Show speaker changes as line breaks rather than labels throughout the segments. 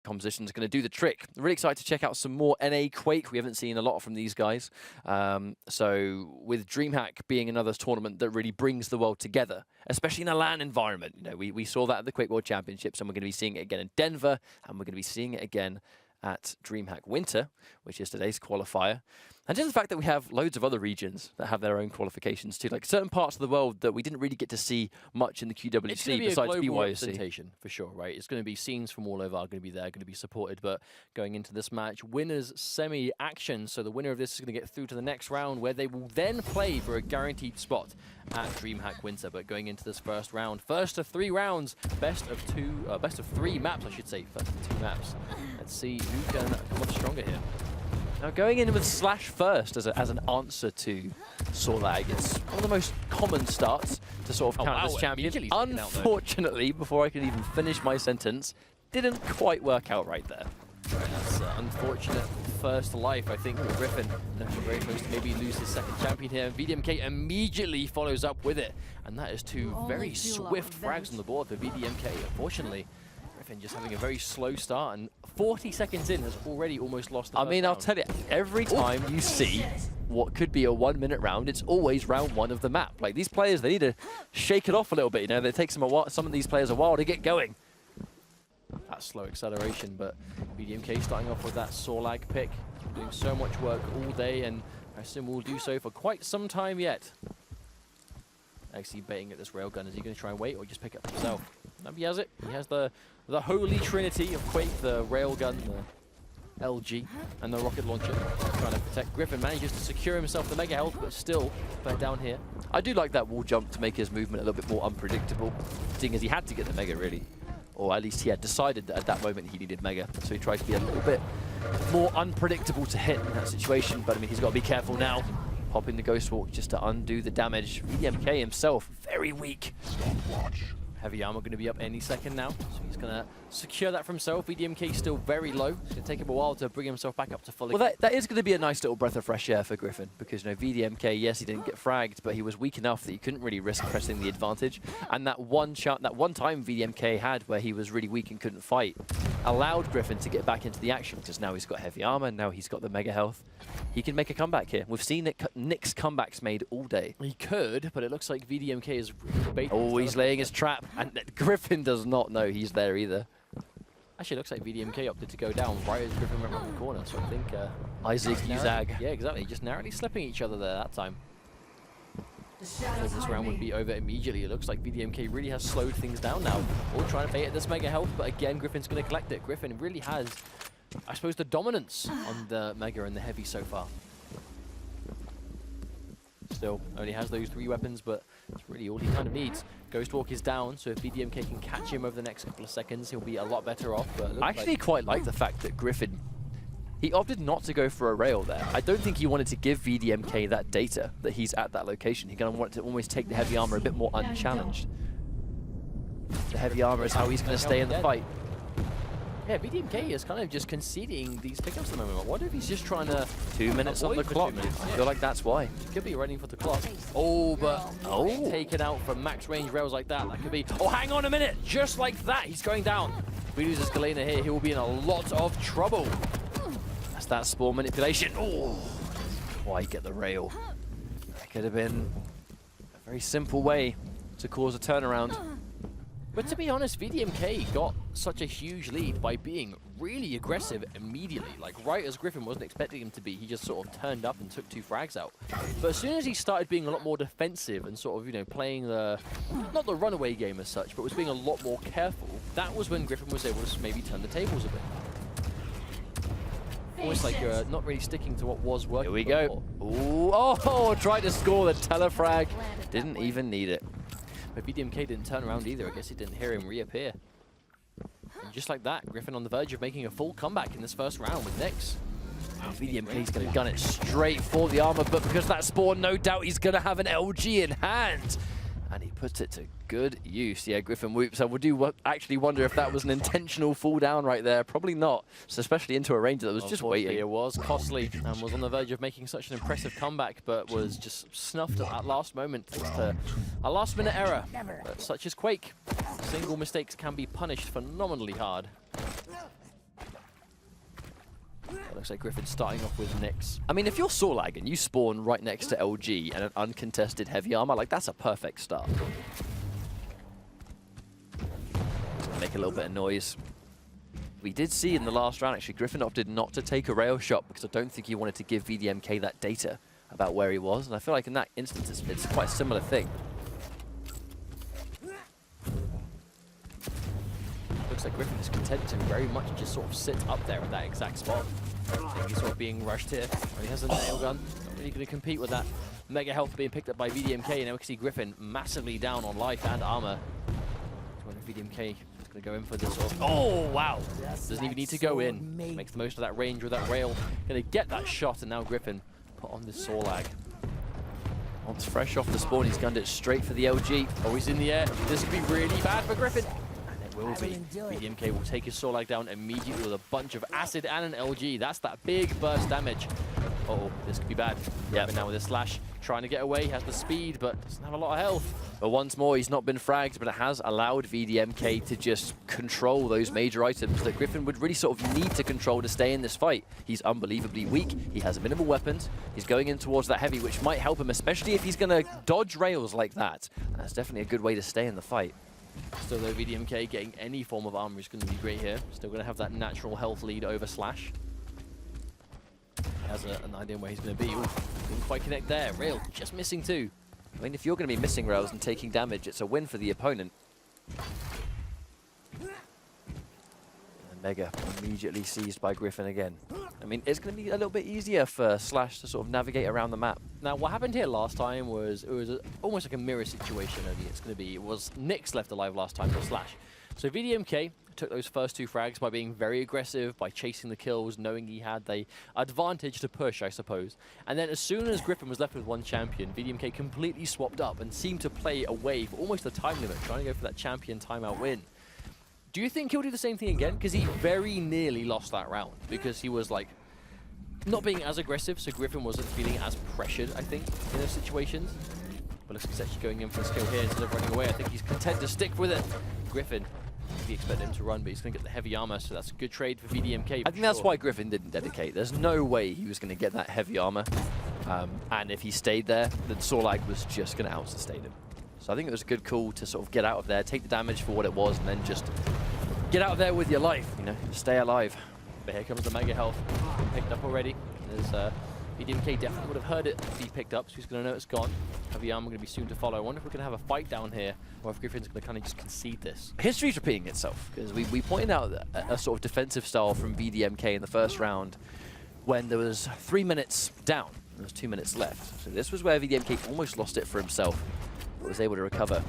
composition is going to do the trick. Really excited to check out some more NA Quake. We haven't seen a lot from these guys. So with Dreamhack being another tournament that really brings the world together, especially in a LAN environment. You know, we saw that at the Quake World Championships, and we're going to be seeing it again in Denver, and we're going to be seeing it again at Dreamhack Winter, which is today's qualifier. And just the fact that we have loads of other regions that have their own qualifications too, like certain parts of the world that we didn't really get to see much in the QWC
it's be
besides
a global
BYOC.
representation for sure, right? It's going to be scenes from all over are going to be there, going to be supported. But going into this match, winners semi action. So the winner of this is going to get through to the next round, where they will then play for a guaranteed spot at Dreamhack Winter. But going into this first round, first of 3 rounds, best of 3 maps, I should say, first of 2 maps. Let's see who can come up stronger here.
Now going in with Slash first as an answer to Sorlag, it's one of the most common starts to sort of count this champion. Unfortunately, before I can even finish my sentence, didn't quite work out right there.
That's unfortunate first life, I think, for Griffin. Looking very close to maybe lose his second champion here. And vdmk immediately follows up with it. And that is 2 very swift frags on the board for vdmk, unfortunately. Griffin just having a very slow start, and 40 seconds in has already almost lost the first round.
I'll tell you, every time you see what could be a 1-minute round, it's always round 1 of the map. Like, these players, they need to shake it off a little bit, you know, it takes some of these players a while to get going.
That slow acceleration, but vdmk starting off with that Sorlag pick, doing so much work all day, and I assume will do so for quite some time yet. Actually baiting at this railgun. Is he going to try and wait or just pick it up himself? No, he has it. He has the holy trinity of Quake, the railgun, the LG, and the rocket launcher. Trying to protect. Griffin manages to secure himself the mega health, but still back down here.
I do like that wall jump to make his movement a little bit more unpredictable, seeing as he had to get the mega, really. Or at least he had decided that at that moment he needed mega, so he tried to be a little bit more unpredictable to hit in that situation. But I mean, he's got to be careful now. Popping the Ghost Walk just to undo the damage. vdmk himself, very weak.
Heavy armor going to be up any second now, so he's going to secure that for himself. vdmk still very low. It's going to take him a while to bring himself back up to full.
Well, that is going to be a nice little breath of fresh air for Griffin, because, you know, vdmk, yes, he didn't get fragged, but he was weak enough that he couldn't really risk pressing the advantage. And that one time vdmk had where he was really weak and couldn't fight allowed Griffin to get back into the action, because now he's got heavy armor, now he's got the mega health. He can make a comeback here. We've seen Nick's comebacks made all day.
He could, but it looks like vdmk is baiting.
Oh, he's laying his trap, and Griffin does not know he's there either.
Actually, it looks like vdmk opted to go down right as Griffin went around the corner, so I think...
Isaac, Uzag.
Yeah, exactly. Just narrowly slipping each other there that time. This round would be over immediately. It looks like vdmk really has slowed things down now. All trying to bait at this mega health, but again, Griffin's going to collect it. Griffin really has, I suppose, the dominance on the mega and the heavy so far. Still, only has those 3 weapons, but it's really all he kind of needs. Ghost Walk is down, so if vdmk can catch him over the next couple of seconds, he'll be a lot better off. But
I actually quite like the fact that Griffin, he opted not to go for a rail there. I don't think he wanted to give vdmk that data that he's at that location. He kind of wanted to almost take the heavy armor a bit more unchallenged. The heavy armor is how he's going to stay in the fight.
Yeah, vdmk is kind of just conceding these pickups at the moment. I wonder if he's just trying to...
2 minutes on the clock. I feel like that's why.
Could be running for the clock. Oh, but taken out from max range rails like that. That could be... Oh, hang on a minute. Just like that, he's going down. If he loses Galena here, he will be in a lot of trouble.
That's that spawn manipulation. Oh, why get the rail? That could have been a very simple way to cause a turnaround.
But to be honest, vdmk got such a huge lead by being really aggressive immediately. Like, right as Griffin wasn't expecting him to be, he just sort of turned up and took 2 frags out. But as soon as he started being a lot more defensive and sort of, you know, playing the, not the runaway game as such, but was being a lot more careful, that was when Griffin was able to maybe turn the tables a bit. Almost like you're not really sticking to what was working.
Here we go. Ooh, oh, tried to score the telefrag. Didn't even need it.
But vdmk didn't turn around either. I guess he didn't hear him reappear. And just like that, Griffin on the verge of making a full comeback in this first round with Nyx.
Oh, vdmk's going to gun it straight for the armor, but because that spawn, no doubt he's going to have an LG in hand. And he puts it to good use. Yeah, Griffin whoops. I do actually wonder if that was an intentional fall down right there. Probably not, so especially into a ranger that was just waiting.
It was costly and was on the verge of making such an impressive comeback, but was just snuffed at that last moment thanks to a last-minute error. But such as Quake, single mistakes can be punished phenomenally hard. Looks like Griffin starting off with Nyx.
I mean, if you're Sorlag and you spawn right next to LG and an uncontested heavy armor, like, that's a perfect start. Make a little bit of noise. We did see in the last round, actually, Griffin opted not to take a rail shot because I don't think he wanted to give vdmk that data about where he was. And I feel like in that instance, it's quite a similar thing.
Looks like Griffin is content to very much just sort of sit up there at that exact spot. I think he's sort of being rushed here. He has a nail gun. Not really going to compete with that. Mega health being picked up by vdmk, and now we can see Griffin massively down on life and armor. vdmk is going to go in for this sort of... Oh, wow! Doesn't even need to go in. Makes the most of that range with that rail. Going to get that shot, and now Griffin put on this Sorlag.
Once fresh off the spawn, he's gunned it straight for the LG.
Oh, he's in the air. This could be really bad for Griffin. Will be. vdmk will take his Sorlag down immediately with a bunch of acid and an LG. That's that big burst damage. Uh-oh, this could be bad. Yeah, but now with a slash, trying to get away, has the speed, but doesn't have a lot of health.
But once more, he's not been fragged, but it has allowed vdmk to just control those major items that Griffin would really sort of need to control to stay in this fight. He's unbelievably weak. He has minimal weapons. He's going in towards that heavy, which might help him, especially if he's going to dodge rails like that. That's definitely a good way to stay in the fight.
Still though, vdmk getting any form of armor is going to be great here. Still going to have that natural health lead over slash. He has an idea where he's going to be. Ooh, didn't quite connect there. Rail just missing too.
I mean, if you're going to be missing rails and taking damage, it's a win for the opponent. And Mega immediately seized by Griffin again. I mean, it's going to be a little bit easier for Slash to sort of navigate around the map.
Now, what happened here last time was almost like a mirror situation. Only it's going to be, it was Nyx left alive last time for Slash. So vdmk took those first two frags by being very aggressive, by chasing the kills, knowing he had the advantage to push, I suppose. And then as soon as Griffin was left with one champion, vdmk completely swapped up and seemed to play away for almost the time limit, trying to go for that champion timeout win. Do you think he'll do the same thing again? Because he very nearly lost that round, because he was like not being as aggressive, so Griffin wasn't feeling as pressured, I think, in those situations. But looks like he's actually going in for a skill here instead of running away. I think he's content to stick with it. Griffin, we expect him to run, but he's going to get the heavy armor, so that's a good trade for vdmk.
I think that's why Griffin didn't dedicate. There's no way he was going to get that heavy armor. And if he stayed there, then Sorlag was just going to out-sustain him. So I think it was a good call to sort of get out of there, take the damage for what it was, and then just get out of there with your life, you know, stay alive.
But here comes the mega health. Picked up already. There's vdmk definitely would have heard it be picked up, so he's going to know it's gone. Heavy armor going to be soon to follow. I wonder if we're going to have a fight down here, or if Griffin's going to kind of just concede this.
History's repeating itself, because we pointed out a sort of defensive style from vdmk in the first round when there was 3 minutes down. There was 2 minutes left. So this was where vdmk almost lost it for himself, but was able to recover.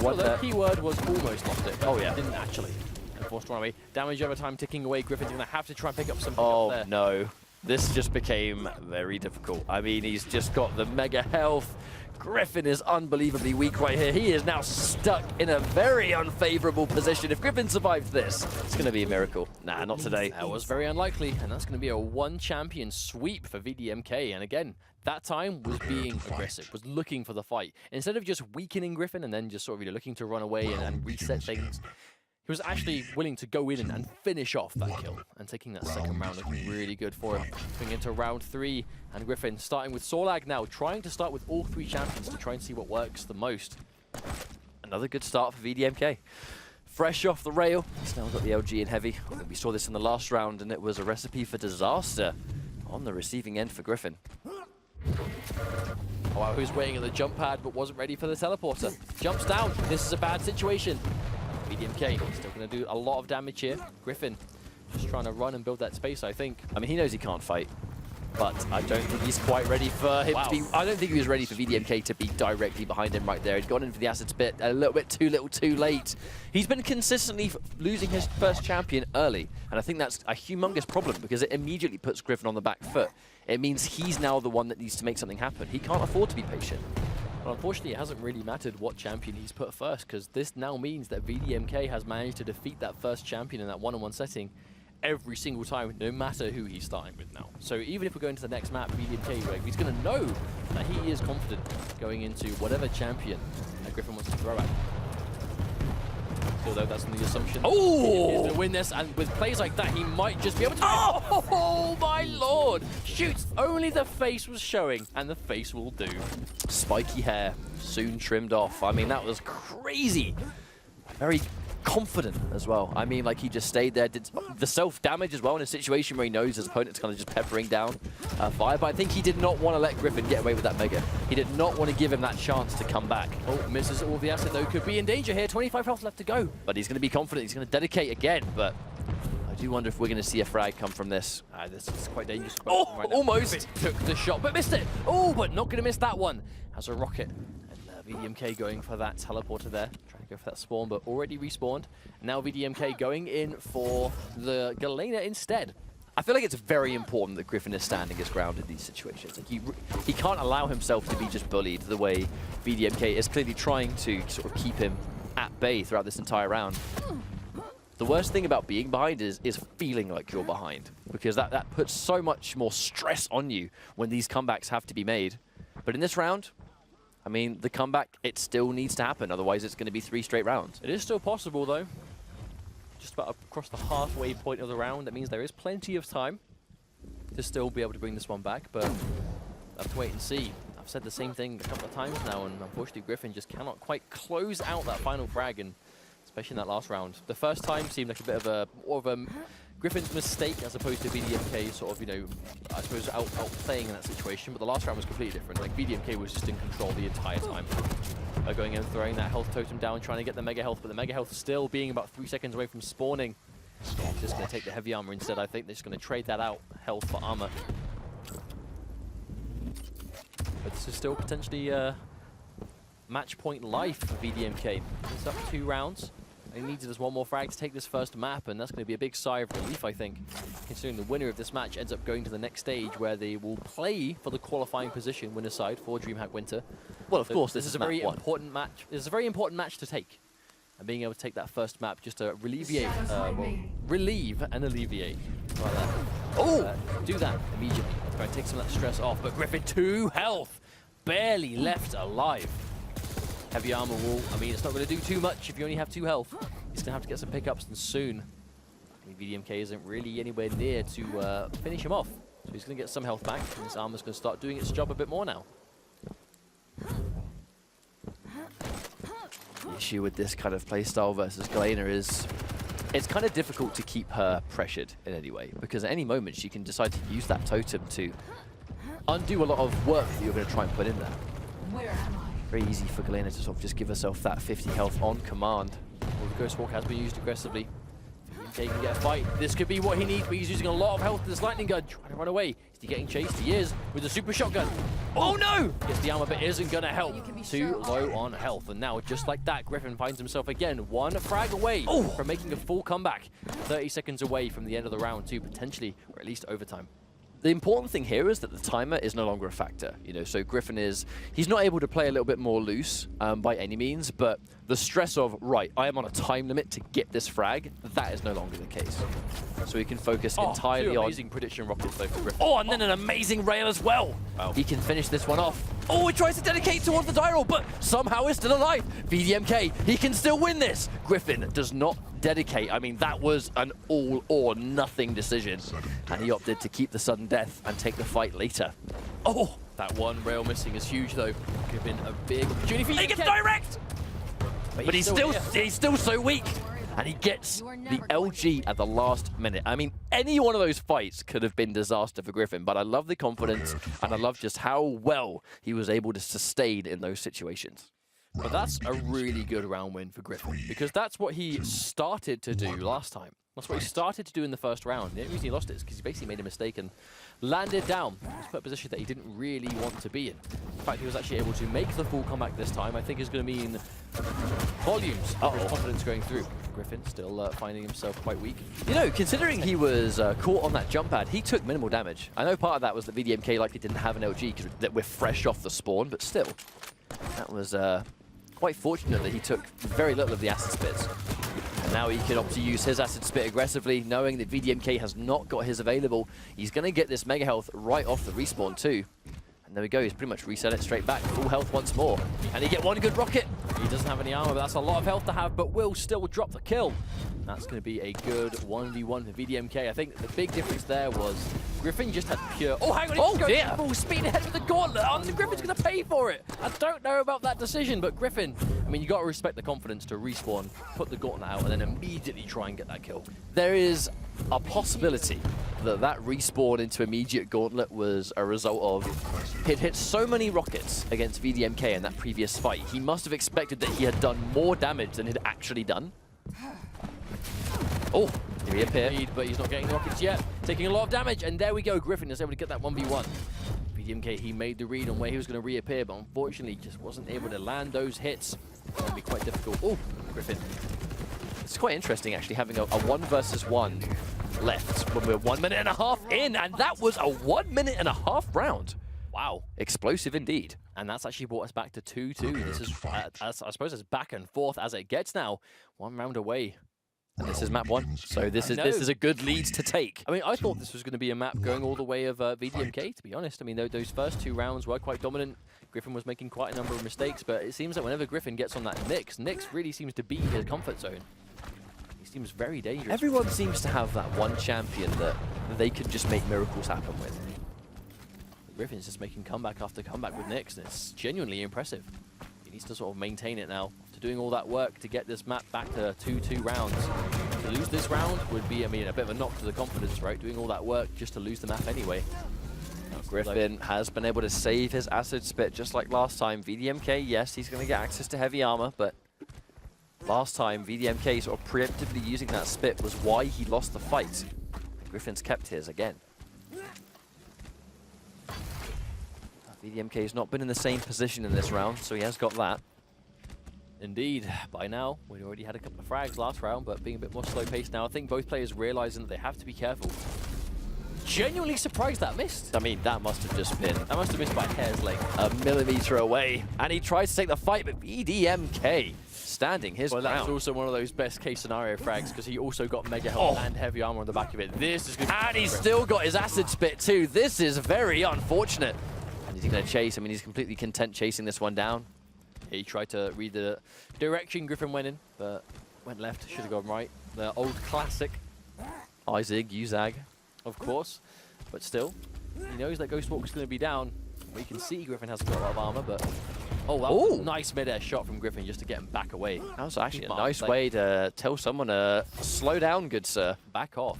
Well, the key word was almost lost it.
Oh yeah.
Didn't actually. And forced run away. Damage over time ticking away. Griffin's going to have to try and pick up something up there.
Oh no. This just became very difficult. I mean, he's just got the mega health. Griffin is unbelievably weak right here. He is now stuck in a very unfavorable position. If Griffin survives this, it's going to be a miracle. Nah, not today.
That was very unlikely, and that's going to be a one-champion sweep for vdmk. And again, that time was being aggressive, was looking for the fight. Instead of just weakening Griffin and then just sort of looking to run away and reset things, he was actually willing to go in and finish off that kill. And taking that second round looking really good for him. Going into round 3, and Griffin starting with Sorlag now, trying to start with all 3 champions to try and see what works the most.
Another good start for vdmk. Fresh off the rail, he's now got the LG in heavy. We saw this in the last round, and it was a recipe for disaster on the receiving end for Griffin.
Oh, wow, who's waiting at the jump pad but wasn't ready for the teleporter. Jumps down. This is a bad situation. vdmk still going to do a lot of damage here. Griffin just trying to run and build that space, I think.
I mean, he knows he can't fight, but I don't think he's quite ready for him to be... I don't think he was ready for vdmk to be directly behind him right there. He'd gone in for the acid spit a little bit too little too late. He's been consistently losing his first champion early, and I think that's a humongous problem because it immediately puts Griffin on the back foot. It means he's now the one that needs to make something happen. He can't afford to be patient.
Well, unfortunately, it hasn't really mattered what champion he's put first, because this now means that vdmk has managed to defeat that first champion in that one-on-one setting every single time, no matter who he's starting with now. So even if we go into the next map, vdmk, he's going to know that he is confident going into whatever champion that Griffin wants to throw at. Although that's the assumption.
Oh!
He's going to win this, and with plays like that, he might just be able to... Oh, my lord! Shoots! Only the face was showing, and the face will do.
Spiky hair, soon trimmed off. I mean, that was crazy. Very confident as well. I mean, like, he just stayed there, did the self-damage as well in a situation where he knows his opponent's kind of just peppering down fire. But I think he did not want to let Griffin get away with that mega. He did not want to give him that chance to come back.
Oh, misses all the acid, though. Could be in danger here. 25 health left to go.
But he's going to be confident. He's going to dedicate again. But I do wonder if we're going to see a frag come from this.
This is quite dangerous.
Oh,
right now.
almost.
Took the shot, but missed it. Oh, but not going to miss that one. Has a rocket. VDMK going for that teleporter there, trying to go for that spawn, but already respawned. Now VDMK going in for the Galena instead.
I feel like it's very important that Griffin is standing his ground in these situations. Like he can't allow himself to be just bullied the way VDMK is clearly trying to sort of keep him at bay throughout this entire round. The worst thing about being behind is feeling like you're behind, because that puts so much more stress on you when these comebacks have to be made. But in this round, I mean, the comeback, it still needs to happen. Otherwise, it's going to be 3 straight rounds.
It is still possible, though. Just about across the halfway point of the round. That means there is plenty of time to still be able to bring this one back, but I have to wait and see. I've said the same thing a couple of times now, and unfortunately, Griffin just cannot quite close out that final frag, and especially in that last round. The first time seemed like a bit of a more of a Griffin's mistake as opposed to VDMK sort of, you know, I suppose outplaying in that situation, but the last round was completely different. Like, VDMK was just in control the entire time. Going in and throwing that health totem down, trying to get the mega health, but the mega health still being about 3 seconds away from spawning. Just going to take the heavy armor instead. I think they're just going to trade that out, health for armor. But this is still potentially match point life for VDMK. It's up 2 rounds. They needed just one more frag to take this first map, and that's going to be a big sigh of relief, I think, considering the winner of this match ends up going to the next stage where they will play for the qualifying position winner side for Dreamhack Winter.
Well, of course,
this is a very important match. This is a very important match to take, and being able to take that first map just to relieve and alleviate. Like that.
Oh,
do that immediately. Try to take some of that stress off. But Griffin, 2 health, barely left alive. Heavy armor wall. I mean, it's not going to do too much if you only have 2 health. He's going to have to get some pickups, and soon. I mean, VDMK isn't really anywhere near to finish him off. So he's going to get some health back, and his armor's going to start doing its job a bit more now.
the issue with this kind of playstyle versus Galena is it's kind of difficult to keep her pressured in any way, because at any moment she can decide to use that totem to undo a lot of work that you're going to try and put in there.
Where am I?
Very easy for Galena to sort of just give herself that 50 health on command.
Well, the Ghost Walk has been used aggressively. He can get a fight. This could be what he needs, but he's using a lot of health with this lightning gun, trying to run away. Is he getting chased? He is, with the super shotgun. Oh no! Gets the armor, but isn't going to help. Too low on health. And now, just like that, Griffin finds himself again one frag away from making a full comeback. 30 seconds away from the end of the round too, potentially, or at least overtime.
The important thing here is that the timer is no longer a factor. You know, so Griffin he's not able to play a little bit more loose by any means, but the stress of, right, I am on a time limit to get this frag, that is no longer the case. So he can focus entirely on...
amazing prediction rockets though for Griffin.
Oh, and then an amazing rail as well.
Wow.
He can finish this one off. Oh, he tries to dedicate towards the die roll, but somehow is still alive. vdmk, he can still win this. Griffin does not dedicate. I mean, that was an all or nothing decision. And he opted to keep the sudden death and take the fight later.
Oh, that one rail missing is huge though. Could have been a big opportunity for
He gets direct! But he's still so weak. And he gets the LG at the last minute. I mean, any one of those fights could have been disaster for Griffin, but I love the confidence and I love just how well he was able to sustain in those situations.
But that's a really good round win for Griffin, because that's what he started to do last time. That's what he started to do in the first round. The only reason he lost it is because he basically made a mistake and landed down. He was put in a position that he didn't really want to be in. The fact he was actually able to make the full comeback this time, I think is going to mean volumes of his confidence going through. Griffin still finding himself quite weak.
You know, considering he was caught on that jump pad, he took minimal damage. I know part of that was that vdmk likely didn't have an LG because we're fresh off the spawn, but still, that was quite fortunate that he took very little of the acid spits. And now he can opt to use his acid spit aggressively, knowing that vdmk has not got his available. He's going to get this mega health right off the respawn too. And there we go, he's pretty much reset it straight back, full health once more. And he get one good rocket.
He doesn't have any armor, but that's a lot of health to have, but will still drop the kill. That's going to be a good 1v1 for vdmk. I think the big difference there was Griffin just had pure... Oh, hang on, he's going full speed ahead with the gauntlet. Oh, Griffin's going to pay for it. I don't know about that decision, but Griffin, I mean, you got to respect the confidence to respawn, put the gauntlet out, and then immediately try and get that kill.
There is a possibility that that respawn into immediate gauntlet was a result of he'd hit so many rockets against vdmk in that previous fight. He must have expected that he had done more damage than he'd actually done. Oh, he reappeared.
But he's not getting rockets yet. Taking a lot of damage, and there we go. Griffin is able to get that 1v1. vdmk, he made the read on where he was going to reappear, but unfortunately just wasn't able to land those hits. It's going to be quite difficult. Oh, Griffin.
It's quite interesting, actually, having a 1 versus 1 left when we're 1 minute and a half in, and that was a 1 minute and a half round.
Wow.
Explosive indeed.
And that's actually brought us back to 2-2. This is, I suppose, as back and forth as it gets now. 1 round away.
And this is map 1, so this is a good lead to take.
I mean, I thought this was going to be a map going all the way of vdmk, to be honest. I mean, those first 2 rounds were quite dominant. Griffin was making quite a number of mistakes, but it seems that whenever Griffin gets on that Nyx really seems to be his comfort zone. He seems very dangerous.
Everyone seems to have that one champion that they could just make miracles happen with.
Griffin's just making comeback after comeback with Nyx, and it's genuinely impressive. He needs to sort of maintain it now. After doing all that work to get this map back to 2-2 rounds. To lose this round would be, I mean, a bit of a knock to the confidence, right? Doing all that work just to lose the map anyway.
Griffin has been able to save his acid spit just like last time. vdmk, yes, he's going to get access to heavy armor, but last time vdmk sort of preemptively using that spit was why he lost the fight. Griffin's kept his again. vdmk has not been in the same position in this round, so he has got that.
Indeed. By now, we'd already had a couple of frags last round, but being a bit more slow-paced now, I think both players realizing that they have to be careful. Genuinely surprised that missed.
I mean, that must have just been...
That must have missed by a hair's length.
A millimeter away. And he tries to take the fight, but vdmk standing his ground.
Well, that's also one of those best-case scenario frags, because he also got mega health and heavy armor on the back of it. This is going to be...
And he's still got his acid spit, too. This is very unfortunate. And is he going to chase? I mean, he's completely content chasing this one down.
He tried to read the direction Griffin went in, but went left, should have gone right. The old classic.
Izig, Uzag.
Of course, but still, he knows that Ghost Walker's going to be down. We can see Griffin hasn't got a lot of armor, but... Oh, that was a nice mid-air shot from Griffin just to get him back away.
That was actually a nice way to tell someone to slow down, good sir.
Back off.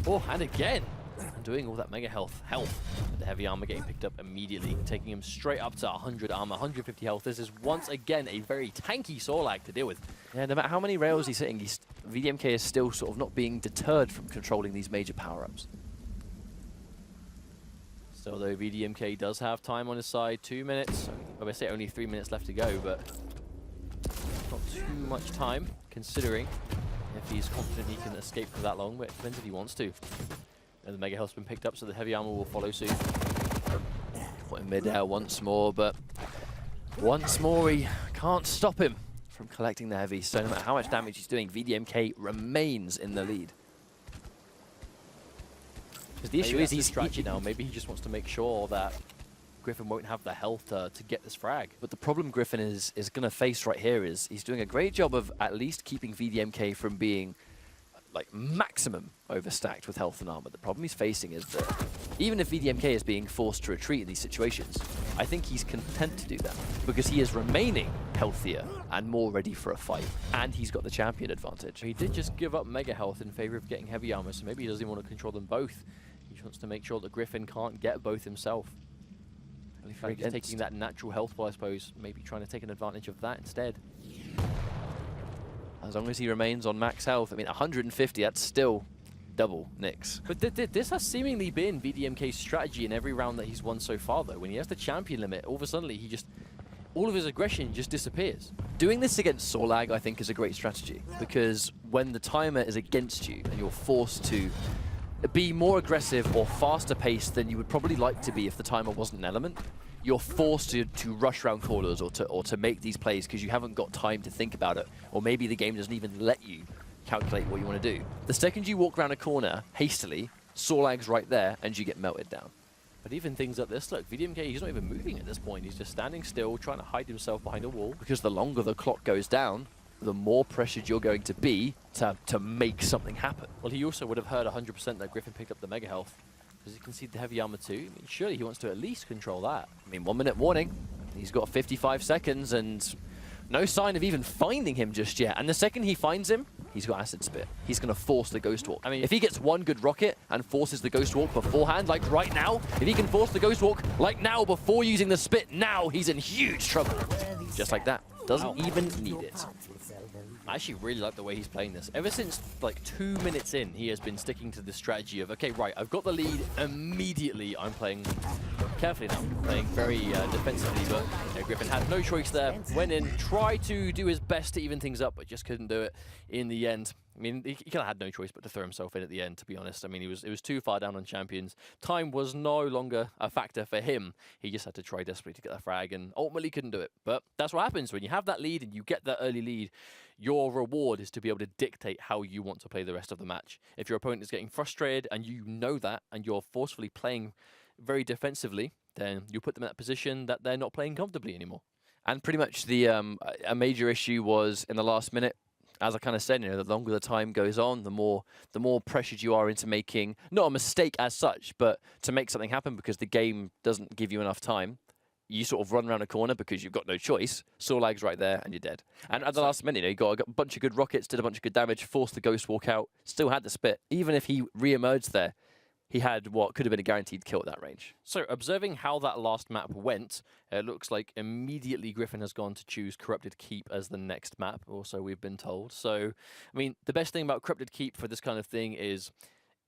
Oh, and again. And doing all that mega health. With the heavy armor getting picked up immediately, taking him straight up to 100 armor, 150 health. This is once again a very tanky Sorlag to deal with.
Yeah, no matter how many rails he's hitting, vdmk is still sort of not being deterred from controlling these major power-ups.
So though vdmk does have time on his side, 2 minutes. I say only 3 minutes left to go, but not too much time, considering if he's confident he can escape for that long, but it depends if he wants to. And the mega health's been picked up, so the heavy armor will follow soon.
Caught in mid-air once more, but once more he can't stop him from collecting the heavy. So no matter how much damage he's doing, vdmk remains in the lead.
Because the issue is he's strategy now. Maybe he just wants to make sure that Griffin won't have the health to get this frag.
But the problem Griffin is going to face right here is he's doing a great job of at least keeping vdmk from being like maximum overstacked with health and armor. The problem he's facing is that even if vdmk is being forced to retreat in these situations, I think he's content to do that because he is remaining healthier and more ready for a fight, and he's got the champion advantage.
He did just give up mega health in favor of getting heavy armor, so maybe he doesn't want to control them both. He just wants to make sure that Griffin can't get both himself. Like he's taking that natural health ball, I suppose, maybe trying to take an advantage of that instead.
As long as he remains on max health, I mean, 150, that's still double Nyx.
But this has seemingly been vdmk's strategy in every round that he's won so far, though. When he has the champion limit, all of a sudden, all of his aggression just disappears.
Doing this against Sorlag, I think, is a great strategy, because when the timer is against you and you're forced to be more aggressive or faster paced than you would probably like to be if the timer wasn't an element, you're forced to rush around corners or to make these plays because you haven't got time to think about it, or maybe the game doesn't even let you calculate what you want to do. The second you walk around a corner hastily, Sorlag's right there and you get melted down.
But even things like this, look, vdmk, he's not even moving at this point. He's just standing still, trying to hide himself behind a wall.
Because the longer the clock goes down, the more pressured you're going to be to make something happen.
Well, he also would have heard 100% that Griffin picked up the Mega Health. Does he concede the heavy armor too? I mean, surely he wants to at least control that.
I mean, 1 minute warning. He's got 55 seconds and no sign of even finding him just yet. And the second he finds him, he's got Acid Spit. He's going to force the Ghost Walk.
I mean,
if he gets one good rocket and forces the Ghost Walk beforehand, like right now, if he can force the Ghost Walk like now before using the Spit, now he's in huge trouble. Just like that. Doesn't even need it.
I actually really like the way he's playing this. Ever since like 2 minutes in, he has been sticking to the strategy of, okay, right, I've got the lead immediately. I'm playing carefully now, playing very defensively, but you know, Griffin had no choice there. Went in, tried to do his best to even things up, but just couldn't do it in the end. I mean, he kind of had no choice but to throw himself in at the end, to be honest. I mean, it was too far down on Champions. Time was no longer a factor for him. He just had to try desperately to get the frag and ultimately couldn't do it. But that's what happens when you have that lead and you get that early lead. Your reward is to be able to dictate how you want to play the rest of the match. If your opponent is getting frustrated and you know that and you're forcefully playing very defensively, then you put them in that position that they're not playing comfortably anymore.
And pretty much the a major issue was in the last minute. As I kind of said, you know, the longer the time goes on, the more pressured you are into making, not a mistake as such, but to make something happen because the game doesn't give you enough time. You sort of run around a corner because you've got no choice. Sorlag's right there and you're dead. And at the last minute, you know, you got a bunch of good rockets, did a bunch of good damage, forced the Ghost Walk out, still had the Spit. Even if he re-emerged there, he had what could have been a guaranteed kill at that range.
So observing how that last map went, it looks like immediately Griffin has gone to choose Corrupted Keep as the next map, or so we've been told. So, I mean, the best thing about Corrupted Keep for this kind of thing is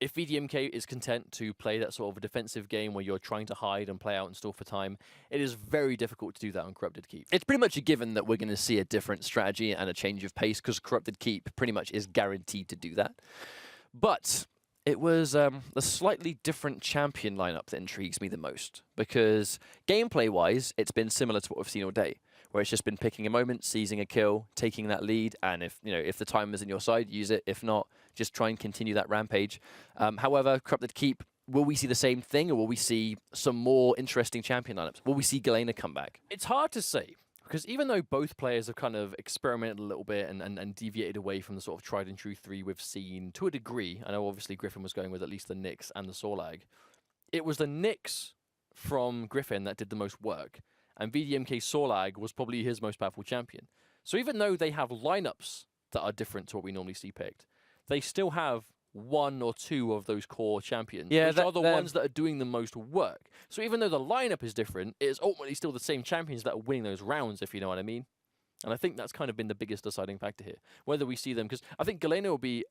if vdmk is content to play that sort of a defensive game where you're trying to hide and play out and stall for time, it is very difficult to do that on Corrupted Keep.
It's pretty much a given that we're going to see a different strategy and a change of pace because Corrupted Keep pretty much is guaranteed to do that. But it was a slightly different champion lineup that intrigues me the most because gameplay-wise, it's been similar to what we've seen all day, where it's just been picking a moment, seizing a kill, taking that lead, and if the time is in your side, use it. If not, just try and continue that rampage. However, Corrupted Keep, will we see the same thing, or will we see some more interesting champion lineups? Will we see Galena come back?
It's hard to say. Because even though both players have kind of experimented a little bit and deviated away from the sort of tried and true three we've seen to a degree, I know obviously Griffin was going with at least the Nyx and the Sorlag, it was the Nyx from Griffin that did the most work, and vdmk Sorlag was probably his most powerful champion. So even though they have lineups that are different to what we normally see picked, they still have one or two of those core champions, which are the ones that are doing the most work. So even though the lineup is different, it is ultimately still the same champions that are winning those rounds, if you know what I mean. And I think that's kind of been the biggest deciding factor here. Whether we see them, because I think Galena will be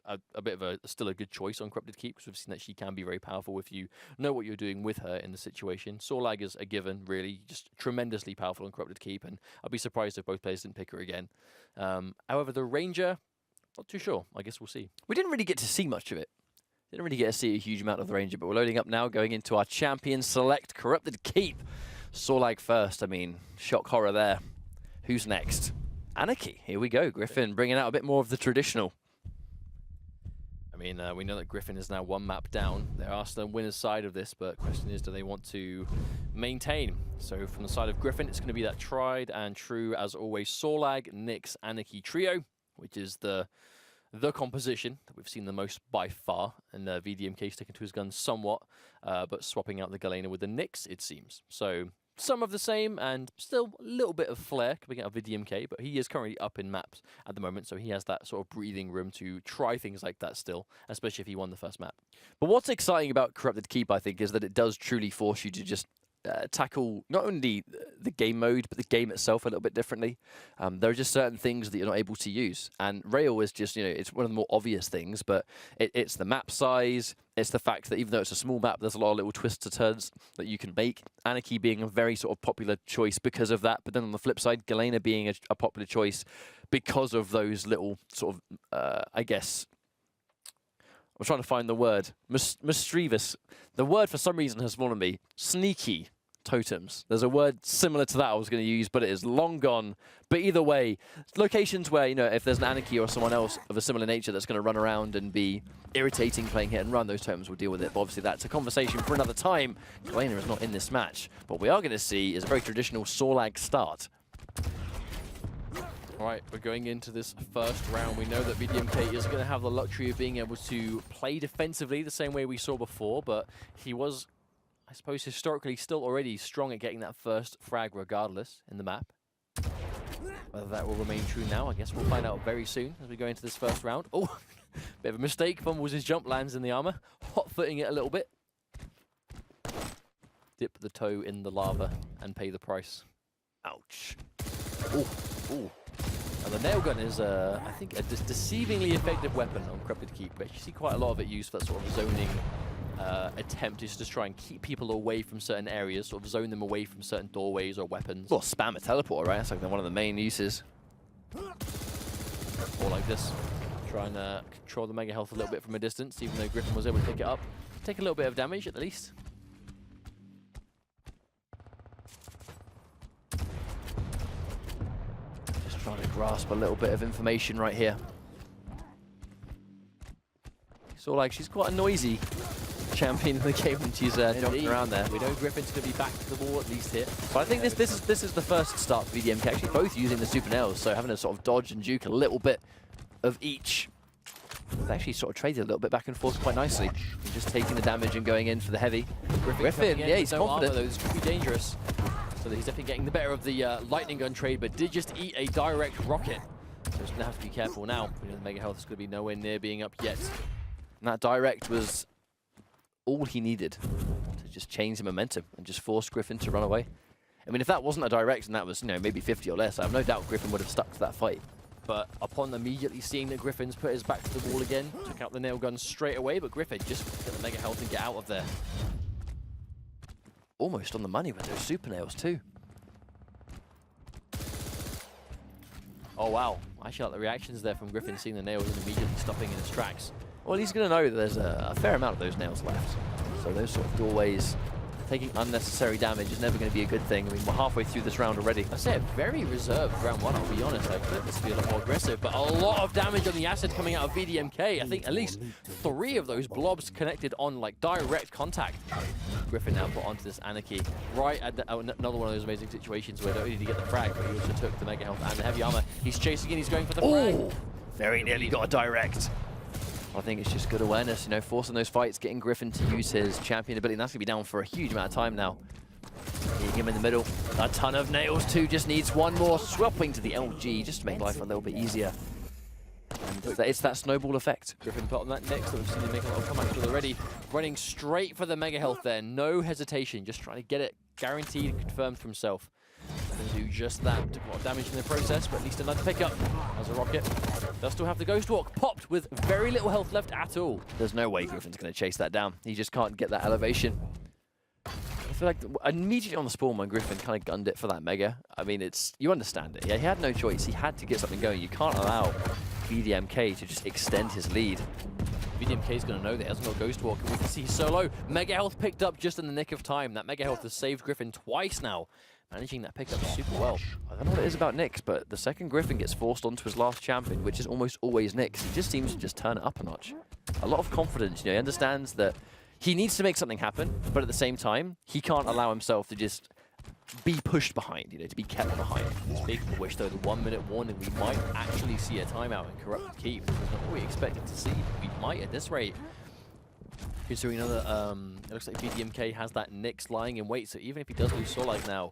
a bit of still a good choice on Corrupted Keep, because we've seen that she can be very powerful if you know what you're doing with her in the situation. Sorlag is a given, really, just tremendously powerful on Corrupted Keep, and I'd be surprised if both players didn't pick her again. However, the Ranger, not too sure. I guess we'll see.
We didn't really get to see much of it. Didn't really get to see a huge amount of the Ranger, but we're loading up now, going into our champion select, Corrupted Keep. Sorlag first. I mean, shock horror there. Who's next? Anarchy. Here we go. Griffin bringing out a bit more of the traditional.
I mean, we know that Griffin is now one map down. There are still winners' side of this, but the question is, do they want to maintain? So from the side of Griffin, it's going to be that tried and true, as always, Sorlag, Nyx, Anarchy trio, which is the composition that we've seen the most by far, and vdmk sticking to his guns somewhat, but swapping out the Galena with the Nyx, it seems. So some of the same, and still a little bit of flair coming out of vdmk, but he is currently up in maps at the moment, so he has that sort of breathing room to try things like that still, especially if he won the first map.
But what's exciting about Corrupted Keep, I think, is that it does truly force you to just tackle not only the game mode, but the game itself a little bit differently. There are just certain things that you're not able to use. And Rail is just, it's one of the more obvious things, but it's the map size. It's the fact that even though it's a small map, there's a lot of little twists and turns that you can make. Anarchy being a very sort of popular choice because of that. But then on the flip side, Galena being a popular choice because of those little sort of, I guess, I'm trying to find the word. Mischievous. The word for some reason has fallen me. Sneaky totems. There's a word similar to that I was going to use, but it is long gone. But either way, locations where, you know, if there's an Anarchy or someone else of a similar nature that's going to run around and be irritating playing hit and run, those totems will deal with it. But obviously that's a conversation for another time. Kalena is not in this match. What we are going to see is a very traditional Sorlag start.
All right, we're going into this first round. We know that vdmk is going to have the luxury of being able to play defensively the same way we saw before, but he was, I suppose, historically still already strong at getting that first frag regardless in the map. Whether that will remain true now, I guess we'll find out very soon as we go into this first round. Oh, bit of a mistake. Fumbles his jump, lands in the armor. Hot-footing it a little bit. Dip the toe in the lava and pay the price.
Ouch.
Ooh, ooh. Now the nail gun is, I think, a deceivingly effective weapon on Corrupted Keep. But you see quite a lot of it used for that sort of zoning attempt, is to try and keep people away from certain areas, sort of zone them away from certain doorways or weapons.
Well, spam a teleporter, right? That's like one of the main uses.
Or like this. Try and control the mega health a little bit from a distance, even though Griffin was able to pick it up. Take a little bit of damage at the least.
Trying to grasp a little bit of information right here. So like she's quite a noisy champion in the game when she's jumping around there.
We know Griffin's going to be back to the wall at least here.
But I think this is the first start for vdmk, actually both using the super nails, so having to sort of dodge and juke a little bit of each. They actually sort of traded a little bit back and forth quite nicely. Just taking the damage and going in for the heavy. Griffin, yeah, he's confident.
Though, this could be dangerous. So that he's definitely getting the better of the lightning gun trade, but did just eat a direct rocket. So he's going to have to be careful now. You know, the mega health is going to be nowhere near being up yet.
And that direct was all he needed to just change the momentum and just force Griffin to run away. I mean, if that wasn't a direct and that was, you know, maybe 50 or less, I have no doubt Griffin would have stuck to that fight.
But upon immediately seeing that Griffin's put his back to the wall again, took out the nail gun straight away, but Griffin just get the mega health and get out of there.
Almost on the money with those super nails too.
Oh wow, I actually like the reactions there from Griffin seeing the nails and immediately stopping in his tracks.
Well, he's going to know that there's a fair amount of those nails left. So those sort of doorways, taking unnecessary damage is never going to be a good thing. I mean, we're halfway through this round already.
I say very reserved round one, I'll be honest. I expect this to be a lot more aggressive, but a lot of damage on the acid coming out of vdmk. I think at least 3 of those blobs connected on like direct contact. Griffin now put onto this Anarchy right at another one of those amazing situations where not only did he get the frag, but he also took the mega health and the heavy armor. He's chasing in, he's going for the frag.
Oh, very nearly got a direct. I think it's just good awareness, you know, forcing those fights, getting Griffin to use his champion ability, and that's going to be down for a huge amount of time now. Hitting him in the middle. A ton of nails too, just needs one more. Swapping to the LG just to make life a little bit easier. And it's that snowball effect.
Griffin put on that next, that we've seen him make a little comeback to already. Running straight for the mega health there, no hesitation, just trying to get it guaranteed and confirmed for himself. Going to do just that. Took a lot of damage in the process, but at least another pickup as a rocket. Does still have the Ghost Walk, popped with very little health left at all.
There's no way Griffin's going to chase that down. He just can't get that elevation. I feel like immediately on the spawn when Griffin kind of gunned it for that mega, I mean, you understand it. Yeah, he had no choice. He had to get something going. You can't allow vdmk to just extend his lead.
vdmk is going to know that he hasn't got Ghost Walk, and we can see solo. Mega health picked up just in the nick of time. That mega health has saved Griffin twice now. Managing that pickup super well.
I don't know what it is about Nyx, but the second Griffin gets forced onto his last champion, which is almost always Nyx, he just seems to just turn it up a notch. A lot of confidence, you know, he understands that he needs to make something happen, but at the same time, he can't allow himself to just be pushed behind, you know, to be kept behind.
Speaking of which, though, the 1 minute warning, we might actually see a timeout in Corrupted Keep. That's not what we expected to see. We might at this rate. Considering another, it looks like vdmk has that Nyx lying in wait, so even if he does lose Sorlag now,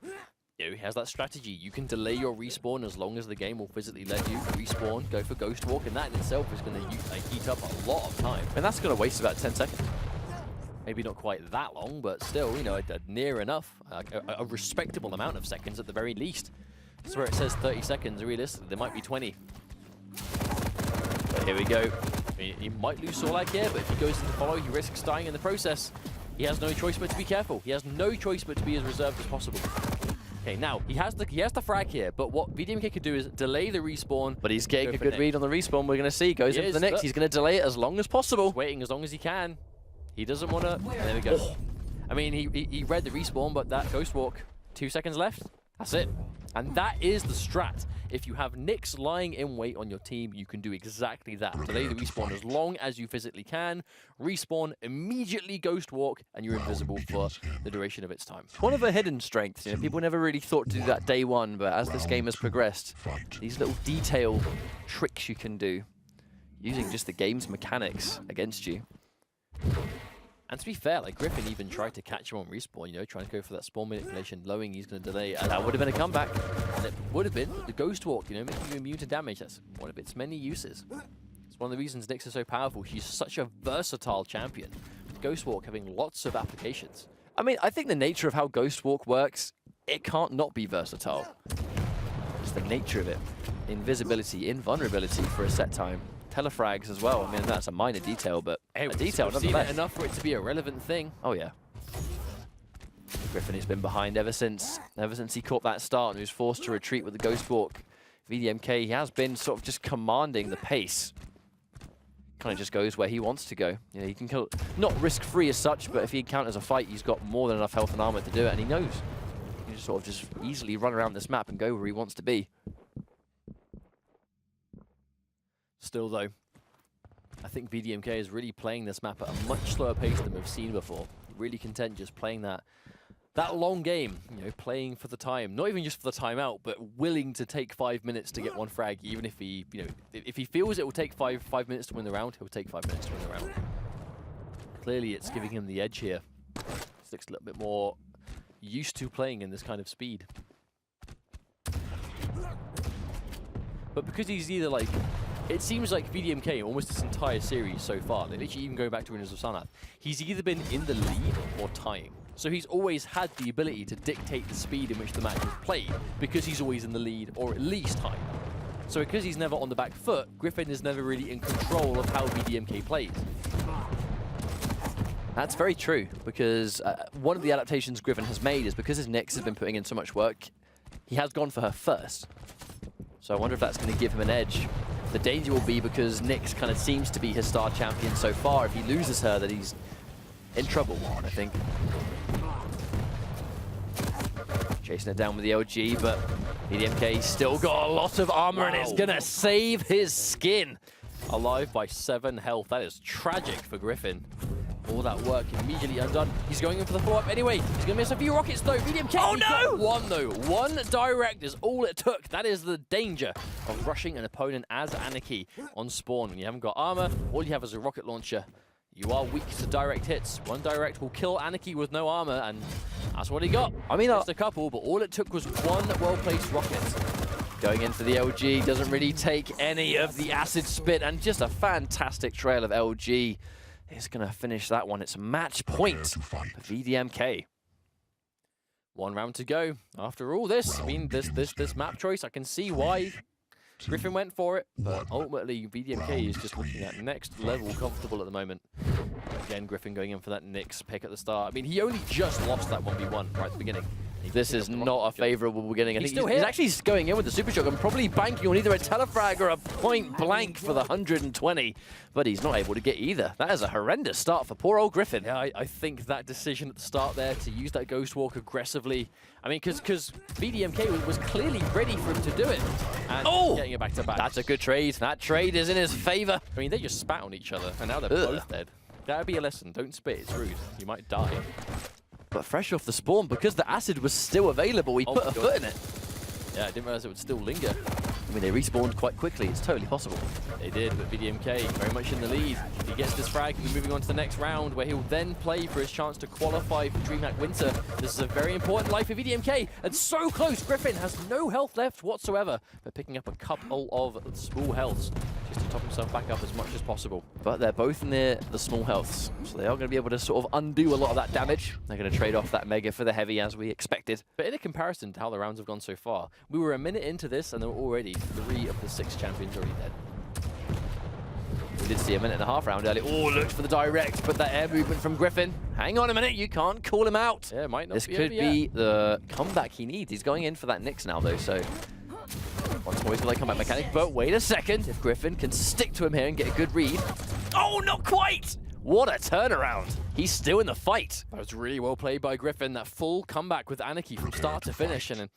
you know, he has that strategy. You can delay your respawn as long as the game will physically let you respawn, go for Ghost Walk, and that in itself is going to heat up a lot of time.
And that's going to waste about 10 seconds.
Maybe not quite that long, but still, you know, near enough. A respectable amount of seconds at the very least. That's where it says 30 seconds. Realistically, there might be 20.
But here we go.
He might lose Sorlag here, but if he goes into follow, he risks dying in the process. He has no choice but to be careful. He has no choice but to be as reserved as possible. Okay, now, he has the frag here, but what vdmk could do is delay the respawn.
But he's getting a good read on the respawn, we're going to see. Goes into the Nyx, he's going to delay it as long as possible.
He's waiting as long as he can. He doesn't want to... There we go. I mean, he read the respawn, but that Ghost Walk, 2 seconds left, that's it. And that is the strat. If you have Nyx lying in wait on your team, you can do exactly that. Delay the respawn as long as you physically can, respawn, immediately Ghost Walk, and you're invisible for the duration of its time.
One of the hidden strengths, you know, people never really thought to do that day one, but as this game has progressed, these little detail tricks you can do using just the game's mechanics against you.
And to be fair, like Griffin even tried to catch him on respawn, you know, trying to go for that spawn manipulation, knowing he's going to delay. And that would have been a comeback. And it would have been the Ghost Walk, you know, making you immune to damage. That's one of its many uses. It's one of the reasons Nyx is so powerful. She's such a versatile champion. Ghost Walk having lots of applications.
I mean, I think the nature of how Ghost Walk works, it can't not be versatile. It's the nature of it. Invisibility, invulnerability for a set time. Telefrags as well. I mean, that's a minor detail, but
hey,
a detail
we've seen it
nonetheless.
Enough for it to be a relevant thing.
Oh yeah. Griffin has been behind ever since he caught that start and he was forced to retreat with the Ghost Walk. vdmk, he has been sort of just commanding the pace. Kind of just goes where he wants to go. You know, he can kill, not risk-free as such, but if he encounters a fight, he's got more than enough health and armor to do it, and he knows. He can just sort of just easily run around this map and go where he wants to be.
Still, though, I think vdmk is really playing this map at a much slower pace than we've seen before. Really content just playing that long game, you know, playing for the time. Not even just for the timeout, but willing to take 5 minutes to get one frag, even if he, you know, if he feels it will take five minutes to win the round, he'll take 5 minutes to win the round. Clearly, it's giving him the edge here. He looks a little bit more used to playing in this kind of speed. But because he's either like, it seems like vdmk almost this entire series so far, like literally even going back to Winners of Sanath, he's either been in the lead or tying. So he's always had the ability to dictate the speed in which the match is played because he's always in the lead or at least high. So because he's never on the back foot, Griffin is never really in control of how vdmk plays.
That's very true, because one of the adaptations Griffin has made is because his Nyx has been putting in so much work, he has gone for her first. So I wonder if that's going to give him an edge. The danger will be because Nyx kind of seems to be his star champion so far. If he loses her, that he's in trouble, I think. Chasing it down with the LG, but vdmk still got a lot of armor and it's going to save his skin.
Alive by 7 health. That is tragic for Griffin. All that work immediately undone. He's going in for the follow-up anyway. He's going to miss a few rockets though. vdmk,
oh
he
no!
got one though. One direct is all it took. That is the danger of rushing an opponent as Anarchy on spawn. When you haven't got armor, all you have is a rocket launcher. You are weak to direct hits. One direct will kill Anarchy with no armor, and that's what he got.
I mean,
just a couple, but all it took was one well-placed rocket.
Going in for the LG, doesn't really take any of the acid spit, and just a fantastic trail of LG. Is going to finish that one. It's match point for vdmk.
1 round to go. After all this, I mean, this map choice, I can see why Griffin went for it, but ultimately vdmk is just looking at next level comfortable at the moment. Again, Griffin going in for that Nyx pick at the start. I mean, he only just lost that 1v1 right at the beginning.
This is not a favourable beginning. I think
he's
actually going in with the super shotgun, probably banking on either a telefrag or a point blank for the 120, but he's not able to get either. That is a horrendous start for poor old Griffin.
Yeah, I think that decision at the start there to use that Ghost Walk aggressively, I mean, because vdmk was clearly ready for him to do it. And getting it back to back.
That's a good trade. That trade is in his favour.
I mean, they just spat on each other, and now they're both dead. That would be a lesson. Don't spit, it's rude. You might die.
But fresh off the spawn, because the acid was still available, he put a foot in it.
Yeah, I didn't realize it would still linger.
I mean, they respawned quite quickly. It's totally possible.
They did, but vdmk very much in the lead. If he gets this frag, he'll be moving on to the next round, where he'll then play for his chance to qualify for Dreamhack Winter. This is a very important life for vdmk, and so close. Griffin has no health left whatsoever, but picking up a couple of small healths just to top himself back up as much as possible.
But they're both near the small healths, so they are going to be able to sort of undo a lot of that damage. They're going to trade off that mega for the heavy, as we expected.
But in a comparison to how the rounds have gone so far, we were a minute into this, and there were already 3 of the 6 champions already dead.
We did see a 1.5 round earlier. Oh, looked for the direct, but that air movement from Griffin. Hang on a minute, you can't call him out.
Yeah, might not
this
be
could be the comeback he needs. He's going in for that Nyx now, though, so once more he's got a comeback mechanic. But wait a second, if Griffin can stick to him here and get a good read. Oh, not quite! What a turnaround. He's still in the fight.
That was really well played by Griffin. That full comeback with Anarchy from start to finish. And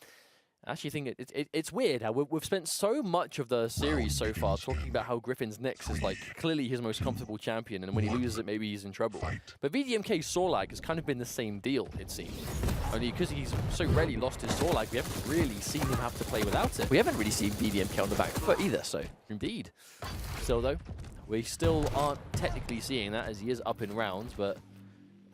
I actually think it's weird how we've spent so much of the series so far talking about how Griffin's Nyx is like clearly his most comfortable champion, and when he loses it, maybe he's in trouble. But vdmk Sorlag has kind of been the same deal, it seems. Only because he's so rarely lost his Sorlag, we haven't really seen him have to play without it.
We haven't really seen vdmk on the back foot either, so.
Indeed. Still though, we still aren't technically seeing that as he is up in rounds, but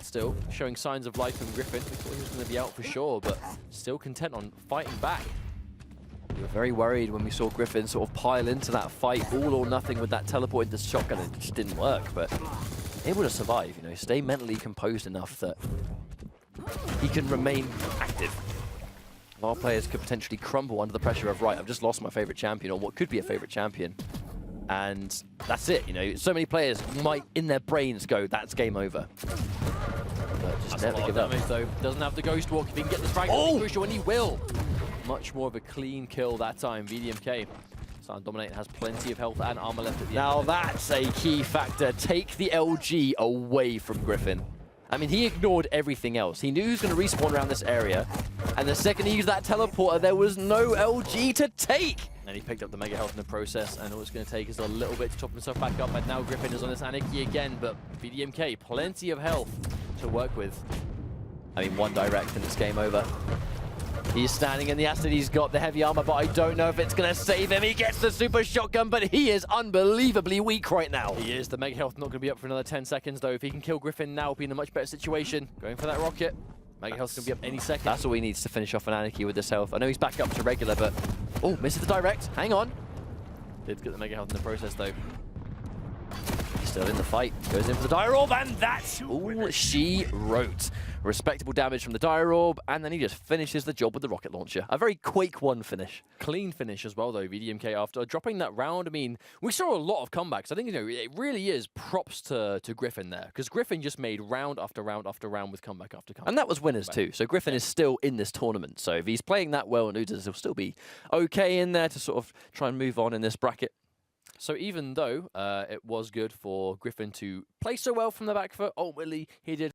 still showing signs of life from Griffin. We thought he was going to be out for sure, but still content on fighting back.
We were very worried when we saw Griffin sort of pile into that fight, all or nothing with that teleport into shotgun. It just didn't work, but able to survive, you know, stay mentally composed enough that he can remain active. Our players could potentially crumble under the pressure of, right, I've just lost my favorite champion, or what could be a favorite champion. And that's it, you know. So many players might, in their brains, go, that's game over. But just never give up.
Though. Doesn't have the ghost walk. If he can get this frag, it'll be crucial, and he will. Much more of a clean kill that time. vdmk starting to dominate, has plenty of health and armor left at the end.
Now that's a key factor. Take the LG away from Griffin. I mean, he ignored everything else. He knew he was going to respawn around this area, and the second he used that teleporter, there was no LG to take.
And he picked up the mega health in the process, and all it's going to take is a little bit to top himself back up, and now Griffin is on this Anarchy again, but vdmk, plenty of health to work with.
I mean, one direct and it's game over. He's standing in the acid, he's got the heavy armor, but I don't know if it's going to save him. He gets the super shotgun, but he is unbelievably weak right now.
He is. The mega health not going to be up for another 10 seconds, though. If he can kill Griffin now, he'll be in a much better situation. Going for that rocket. Mega health's going to be up any second.
That's all he needs to finish off an Anarchy with this health. I know he's back up to regular, but... Oh, misses the direct. Hang on.
Did get the mega health in the process, though.
He's still in the fight. Goes in for the Dire Orb, and that's all she wrote. Respectable damage from the Dire Orb, and then he just finishes the job with the rocket launcher. A very Quake 1 finish.
Clean finish as well, though, vdmk, after dropping that round. I mean, we saw a lot of comebacks. I think, you know, it really is props to Griffin there, because Griffin just made round after round after round with comeback after comeback.
And that was winners too, so Griffin is still in this tournament. So if he's playing that well and loses, he'll still be okay in there to sort of try and move on in this bracket.
So even though it was good for Griffin to play so well from the back foot, ultimately he did